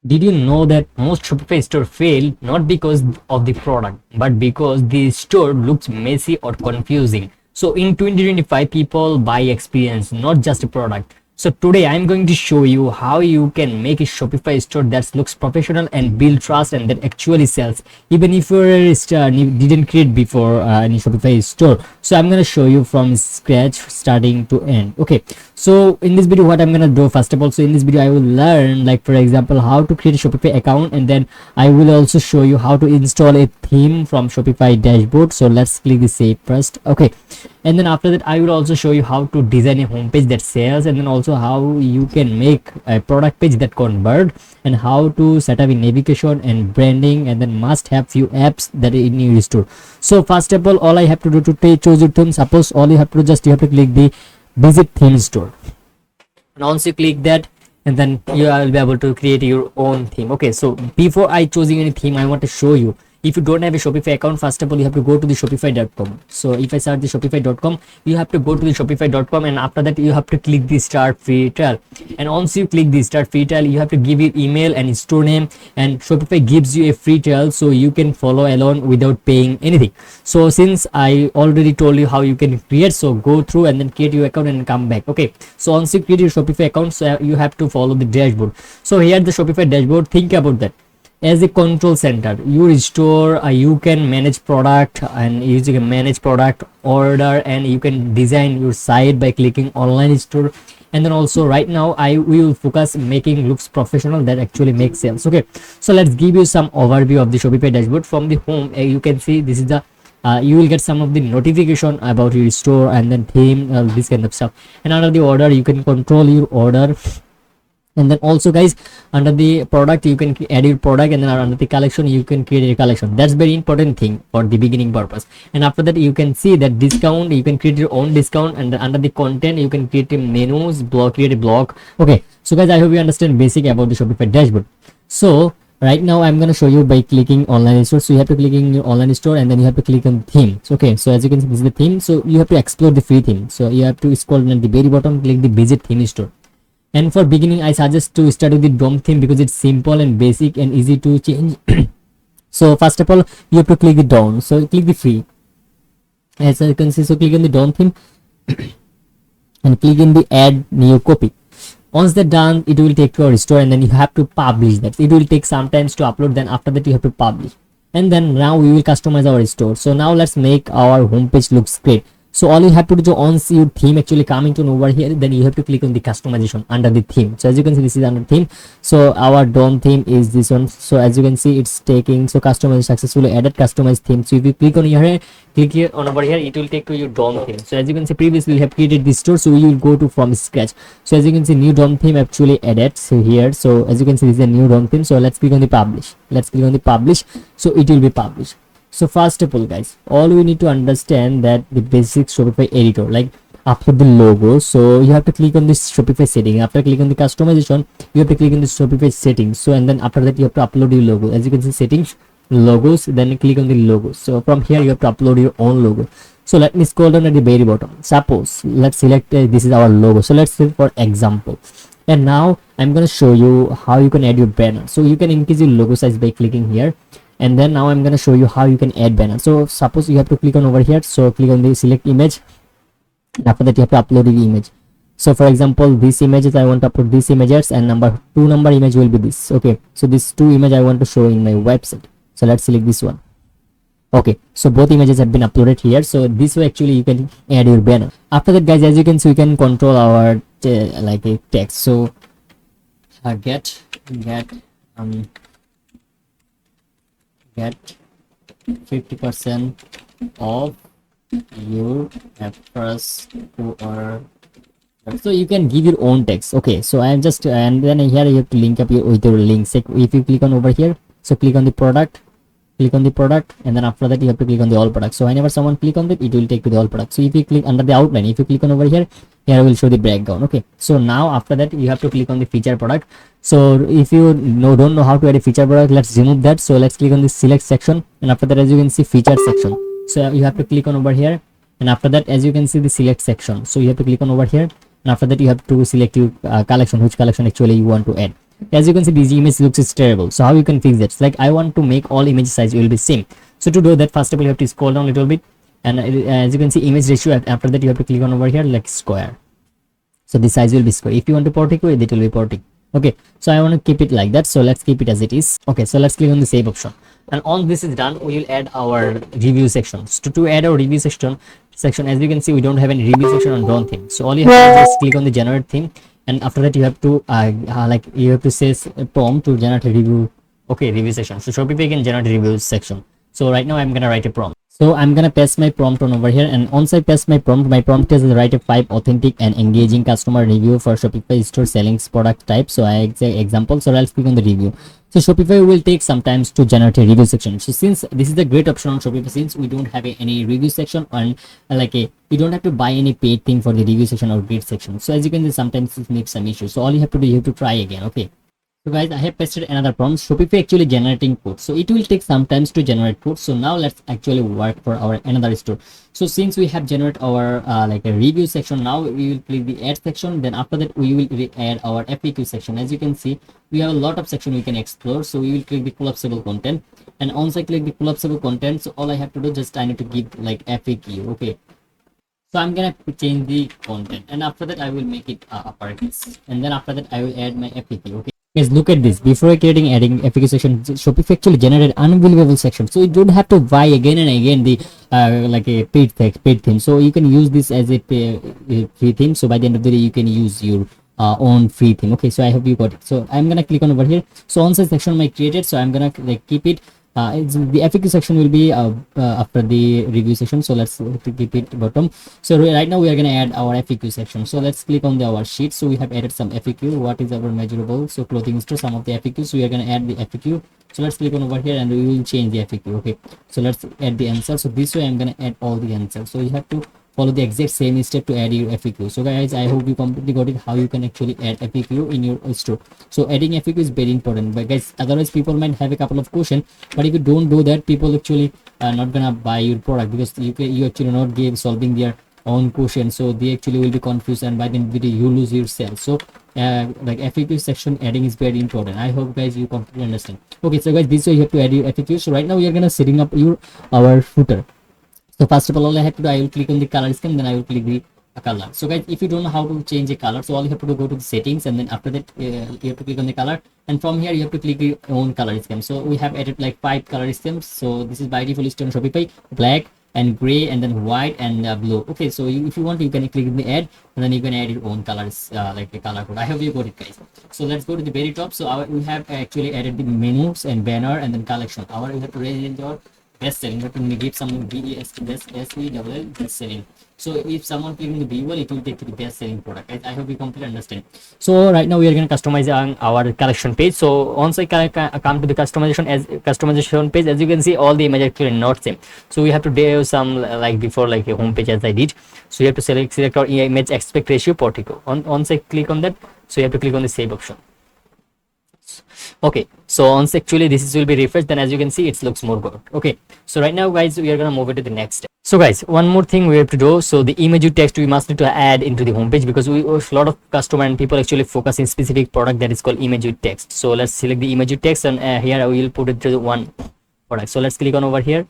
Did you know that most Shopify store fail not because of the product, but because the store looks messy or confusing? So in 2025, people buy experience, not just a product. So today I'm going to show you how you can make a Shopify store that looks professional and build trust and that actually sells, even if you're a star and you didn't create before any Shopify store. So I'm going to show you from scratch, starting to end. Okay, so in this video, what I'm gonna do, first of all, so in this video I will learn, like for example, how to create a Shopify account, and then I will also show you how to install a theme from Shopify dashboard. So let's click the save first. Okay, and then after that I will also show you how to design a homepage that sells, and then also how you can make a product page that convert, and how to set up a navigation and branding, and then must have few apps that in your store. So first of all I have to do to choose your theme. Suppose all you have to do, just you have to click the visit theme store, and once you click that, and then you will be able to create your own theme. Okay, so before I choosing any theme, I want to show you, if you don't have a Shopify account, first of all you have to go to the shopify.com. so if I start the shopify.com, you have to go to the shopify.com, and after that you have to click the start free trial, and once you click the start free trial, you have to give your email and store name, and Shopify gives you a free trial so you can follow along without paying anything. So since I already told you how you can create, so go through and then create your account and come back. Okay, so once you create your Shopify account, so you have to follow the dashboard. So here the Shopify dashboard, think about that as a control center. Your store, you can manage product, and you can manage product order, and you can design your site by clicking online store. And then also right now we will focus making looks professional that actually makes sense. Okay, so let's give you some overview of the Shopify dashboard. From the home, you can see this is the you will get some of the notification about your store, and then theme, this kind of stuff. And under the order, you can control your order. And then also guys, under the product you can add your product, and then under the collection you can create a collection. That's very important thing for the beginning purpose. And after that you can see that discount, you can create your own discount, and under the content you can create a menus, blog, create a blog. Okay, so guys, I hope you understand basic about the Shopify dashboard. So right now I'm going to show you by clicking online store. So you have to click in your online store, and then you have to click on themes. Okay, so as you can see, this is the theme. So you have to explore the free theme. So you have to scroll down at the very bottom, click the visit theme store. And for beginning, I suggest to start with the DOM theme because it's simple and basic and easy to change. So first of all, you have to click the DOM. So click the free. As you can see, so click on the DOM theme and click in the add new copy. Once that's done, it will take to your store, and then you have to publish that. It will take some time to upload. Then after that, you have to publish. And then now we will customize our store. So now let's make our homepage looks great. So all you have to do, once your theme actually coming to over here, then you have to click on the customization under the theme. So as you can see, this is under theme. So our DOM theme is this one. So as you can see, it's taking, so customize successfully added customized theme. So if you click on here, click here on over here, it will take to your DOM theme. So as you can see, previously we have created this store, so we will go to from scratch. So as you can see, new DOM theme actually added. So here, so as you can see, this is a new DOM theme. So let's click on the publish. Let's click on the publish. So it will be published. So first of all guys, all we need to understand that the basic Shopify editor, like upload the logo. So you have to click on this Shopify setting. After clicking on the customization, you have to click on the Shopify settings. So and then after that you have to upload your logo. As you can see, settings, logos, then click on the logos. So from here you have to upload your own logo. So let me scroll down at the very bottom. Suppose let's select this is our logo. So let's say for example. And now I'm going to show you how you can add your banner. So you can increase your logo size by clicking here. And then now I'm going to show you how you can add banner. So suppose you have to click on over here. So click on the select image. And after that you have to upload the image. So for example, these images, I want to upload these images, and number 2 image will be this. Okay, so this 2 image I want to show in my website. So let's select this one. Okay, so both images have been uploaded here. So this way actually you can add your banner. After that guys, as you can see, we can control our like a text. So get 50% off your first order. So you can give your own text. Okay, so I am just, and then here you have to link up with your links. Like if you click on over here, so click on the product, and then after that you have to click on the all products. So whenever someone click on it, it will take to the all products. So if you click under the outline, if you click on over here, here will show the breakdown. Okay, so now after that you have to click on the feature product. So if you don't know how to add a feature product, let's remove that. So let's click on the select section, and after that, as you can see, feature section. So you have to click on over here, and after that, as you can see, the select section. So you have to click on over here, and after that you have to select your collection, which collection actually you want to add. as you can see this image looks terrible. So how you can fix that? Like I want to make all image size will be same. So to do that, first of all you have to scroll down a little bit, and as you can see image ratio, after that you have to click on over here like square. So the size will be square. If you want to portico, it will be portico. Okay, so I want to keep it like that, so let's keep it as it is. Okay, so let's click on the save option, and once this is done we will add our review sections. To add our review section, as you can see we don't have any review section on drone theme, so all you have to just click on the generate theme, and after that you have to like you have to say a prompt to generate a review. Okay, review section. So Shopify can generate a review section. So right now I'm gonna write a prompt. So I'm gonna paste my prompt on over here, and once I paste my prompt is write a 5 authentic and engaging customer review for Shopify store selling product type. So I say example. So I'll click on the review. So Shopify will take some time to generate a review section. So since this is a great option on Shopify, since we don't have any review section, and you don't have to buy any paid thing for the review section or grid section. So as you can see, sometimes it makes some issues. So all you have to do, you have to try again. Okay. So guys, I have pasted another prompt. Shopify actually generating code, so it will take some time to generate code. So now let's actually work for our another store. So since we have generated our like a review section, now we will click the add section. Then after that we will add our FAQ section. As you can see, we have a lot of section we can explore. So we will click the collapsible content, and once I click the collapsible content, so all I have to do, just I need to give like FAQ. Okay, so I'm gonna change the content, and after that I will make it uppercase, and then after that I will add my FAQ. Okay guys, look at this. Before adding FAQ section, Shopify actually generated unbelievable section, so you don't have to buy again and again the like a paid theme. So you can use this as a free theme. So by the end of the day you can use your own free theme. Okay, so I hope you got it. So I'm gonna click on over here. So once section I created, so I'm gonna like keep it. The FAQ section will be after the review section, so let's keep it bottom. So right now we are going to add our FAQ section. So let's click on our sheet. So we have added some FAQ. What is our measurable? So clothing store, some of the FAQ. So we are going to add the FAQ. So let's click on over here, and we will change the FAQ. Okay, so let's add the answer. So this way I'm going to add all the answers. So you have to follow the exact same step to add your FAQ. So guys, I hope you completely got it how you can actually add FAQ in your store. So adding FAQ is very important, but guys, otherwise people might have a couple of questions, but if you don't do that, people actually are not gonna buy your product, because you actually not give solving their own question, so they actually will be confused, and by the end of the day you lose your sales. So like FAQ section adding is very important. I hope guys you completely understand. Okay, so guys, this way you have to add your FAQ. So right now we are gonna setting up our footer. So first of all I have to do, I will click on the color scheme, then I will click the color. So guys, if you don't know how to change a color, so all you have to do, go to the settings, and then after that you have to click on the color, and from here you have to click your own color scheme. So we have added like 5 color schemes. So this is by default on Shopify: black and gray, and then white and blue. Okay, so if you want, you can click the add, and then you can add your own colors like the color code. I hope you got it guys. So let's go to the very top. So we have actually added the menus and banner, and then collection. We have to range our best selling, but we give some best selling. So if someone clicking the B1, it will take to the best selling product. I hope you completely understand. So right now we are going to customize our collection page. So once I come to the customization page, as you can see, all the images actually not same. So we have to do some like before, like a home page as I did. So you have to select our image aspect ratio portico. Once I click on that, so you have to click on the save option. Okay, so once actually this will be refreshed, then as you can see it looks more good. Okay, so right now guys, we are gonna move it to the next step. So guys, one more thing we have to do. So the image text we must need to add into the homepage, because a lot of customer and people actually focus in specific product that is called image text. So let's select the image text, and here we will put it to the one product. So let's click on over here,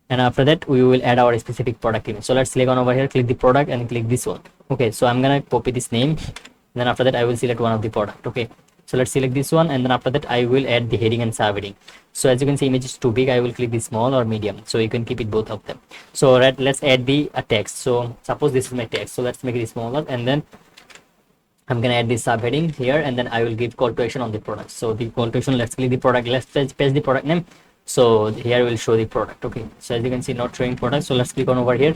and after that we will add our specific product image. So let's click on over here, click the product, and click this one. Okay, so I'm gonna copy this name, and then after that I will select one of the product. Okay, so let's select this one, and then after that I will add the heading and subheading. So as you can see, image is too big, I will click the small or medium, so you can keep it both of them. So let's add the text. So suppose this is my text, so let's make it smaller, and then I'm gonna add this subheading here, and then I will give call to action on the product. So the call to action, let's click the product, let's paste the product name. So here will show the product. Okay, so as you can see, not showing product, so let's click on over here.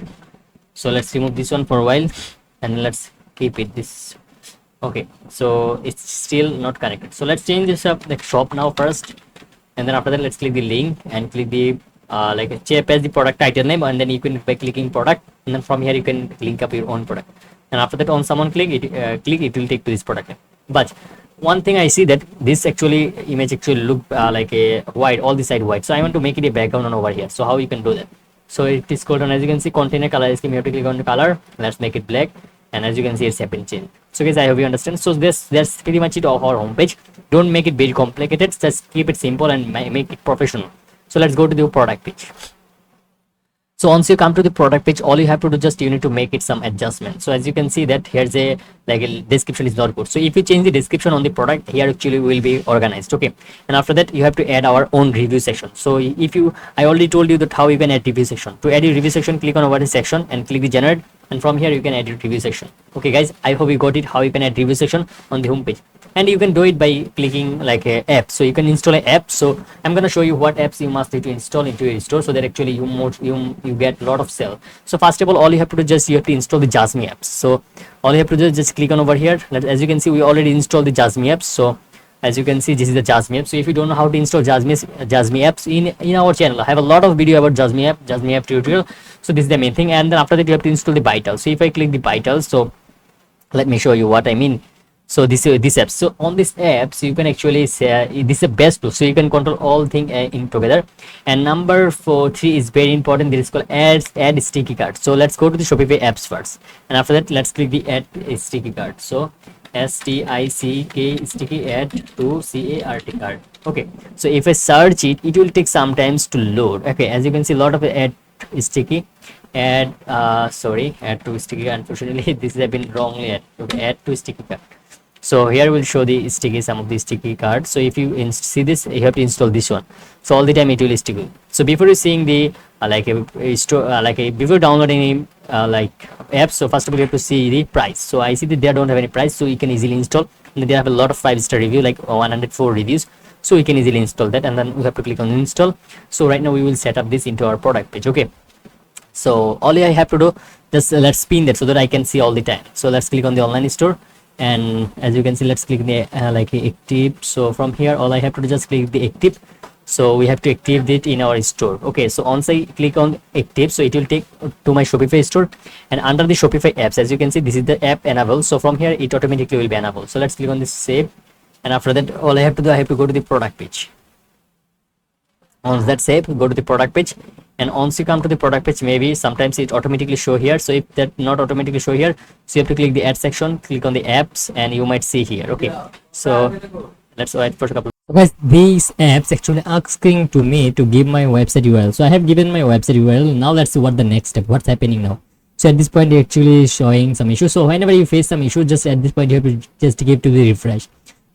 So let's remove this one for a while, and let's keep it this. Okay, so it's still not connected, so let's change this up like shop now first, and then after that let's click the link and click the paste the product title name, and then you can by clicking product, and then from here you can link up your own product, and after that on someone click it will take to this product name. But one thing I see that this actually image actually look like a white, all the side white, so I want to make it a background on over here. So how you can do that? So it is called on, as you can see, container color scheme, you have to click on the color, let's make it black, and as you can see it's happened change. So guys, I hope you understand. So that's pretty much it of our homepage. Don't make it very complicated, just keep it simple and make it professional. So let's go to the product page. So once you come to the product page, all you have to do, just you need to make it some adjustment. So as you can see that here's a like a description is not good. So if you change the description on the product, here actually will be organized. Okay, and after that you have to add our own review section. So if you, I already told you that how you can add review section. To add your review section, click on over the section and click the generate, and from here you can add your review section. Okay guys, I hope you got it, how you can add review section on the home page. And you can do it by clicking like a app. So you can install an app. So I'm going to show you what apps you must need to install into your store, so that actually you get a lot of sale. So first of all you have to do, just you have to install the Jasmine apps. So all you have to do is just click on over here. As you can see, we already installed the Jasmine apps. So as you can see, this is the Jasmine app. So if you don't know how to install Jasmine apps in our channel, I have a lot of video about Jasmine app tutorial. So this is the main thing. And then after that you have to install the Vital. So if I click the Vital, so let me show you what I mean. So this app, so on this apps you can actually say this is the best tool, so you can control all thing in together. And number 3 is very important. This is called add sticky card. So let's go to the Shopify apps first, and after that let's click the add sticky card. So stick sticky add to cart card. Okay, so if I search it, it will take some times to load. Okay, as you can see, a lot of add sticky add add to sticky. Unfortunately this has been wrongly add. Okay, add to sticky card. So here we'll show the sticky, some of the sticky cards. So if you see this, you have to install this one. So all the time it will stick. So before you seeing the before downloading like apps, so first of all you have to see the price. So I see that they don't have any price, so you can easily install. And they have a lot of 5-star review, like 104 reviews. So you can easily install that, and then we have to click on install. So right now we will set up this into our product page. Okay. So all I have to do, just let's spin that so that I can see all the time. So let's click on the online store. And as you can see, let's click the active. So from here all I have to do, just click the active. So we have to activate it in our store. Okay, so once I click on active, so it will take to my Shopify store, and under the Shopify apps, as you can see, this is the app enable. So from here it automatically will be enabled. So let's click on this save, and after that all I have to do, I have to go to the product page. Once that's saved, go to the product page, and once you come to the product page, maybe sometimes it automatically show here. So if that not automatically show here, so you have to click the add section, click on the apps, and you might see here. Okay, so let's wait for a couple. Guys, these apps actually asking to me to give my website URL. So I have given my website URL. Now let's see what the next step, what's happening now. So at this point it actually showing some issue. So whenever you face some issue, just at this point you have to just give to the refresh.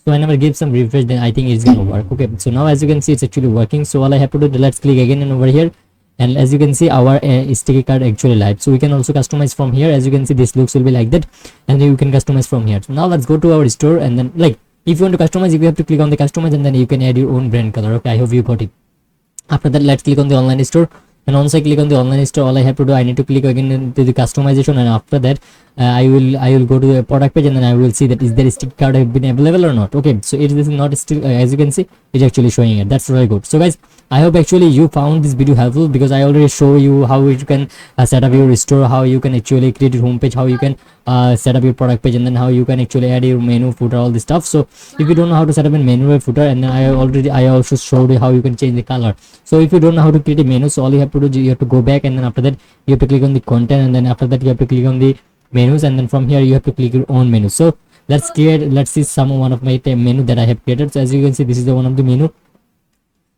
So whenever I give some refresh, then I think it's gonna work. Okay, so now as you can see, it's actually working. So all I have to do, let's click again and over here, and as you can see, our sticky card actually live. So we can also customize from here. As you can see, this looks will be like that, and then you can customize from here. So now let's go to our store, and then like if you want to customize, you have to click on the customize, and then you can add your own brand color. Okay, I hope you got it. After that, let's click on the online store. And once I click on the online store, all I have to do, I need to click again into the customization, and after that I will go to the product page, and then I will see that is there a stick card have been available or not. Okay, so it is not still as you can see, it's actually showing it. That's really good. So guys, I hope actually you found this video helpful, because I already show you how you can set up your store, how you can actually create your homepage, how you can set up your product page, and then how you can actually add your menu, footer, all this stuff. So if you don't know how to set up a menu or footer, and then I also showed you how you can change the color. So if you don't know how to create a menu, so all you have to do, you have to go back, and then after that you have to click on the content, and then after that you have to click on the menus, and then from here you have to click your own menu. So let's see some one of my menu that I have created. So as you can see, this is the one of the menu.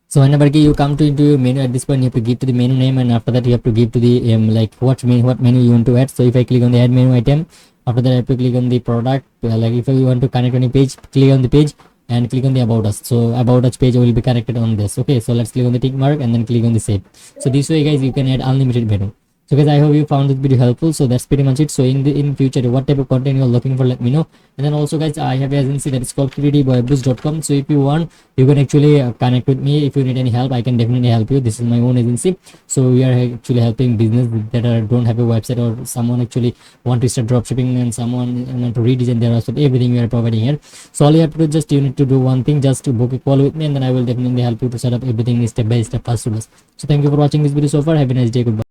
So whenever you come to into your menu, at this point you have to give to the menu name, and after that you have to give to the like what menu you want to add. So if I click on the add menu item, after that I have to click on the product, like if you want to connect any page, click on the page and click on the about us. So about us page will be connected on this. Okay, so let's click on the tick mark and then click on the save. So this way guys, you can add unlimited menu. So guys, I hope you found this video helpful. So that's pretty much it. So in future, what type of content you're looking for, let me know. And then also guys, I have an agency that is called creativeweboost.com. So if you want, you can actually connect with me. If you need any help, I can definitely help you. This is my own agency. So we are actually helping business that don't have a website, or someone actually want to start dropshipping, and someone want to redesign their website. Everything we are providing here. So all you have to do, just you need to do one thing, just to book a call with me, and then I will definitely help you to set up everything step by step, fast to fast. So thank you for watching this video so far. Have a nice day. Goodbye.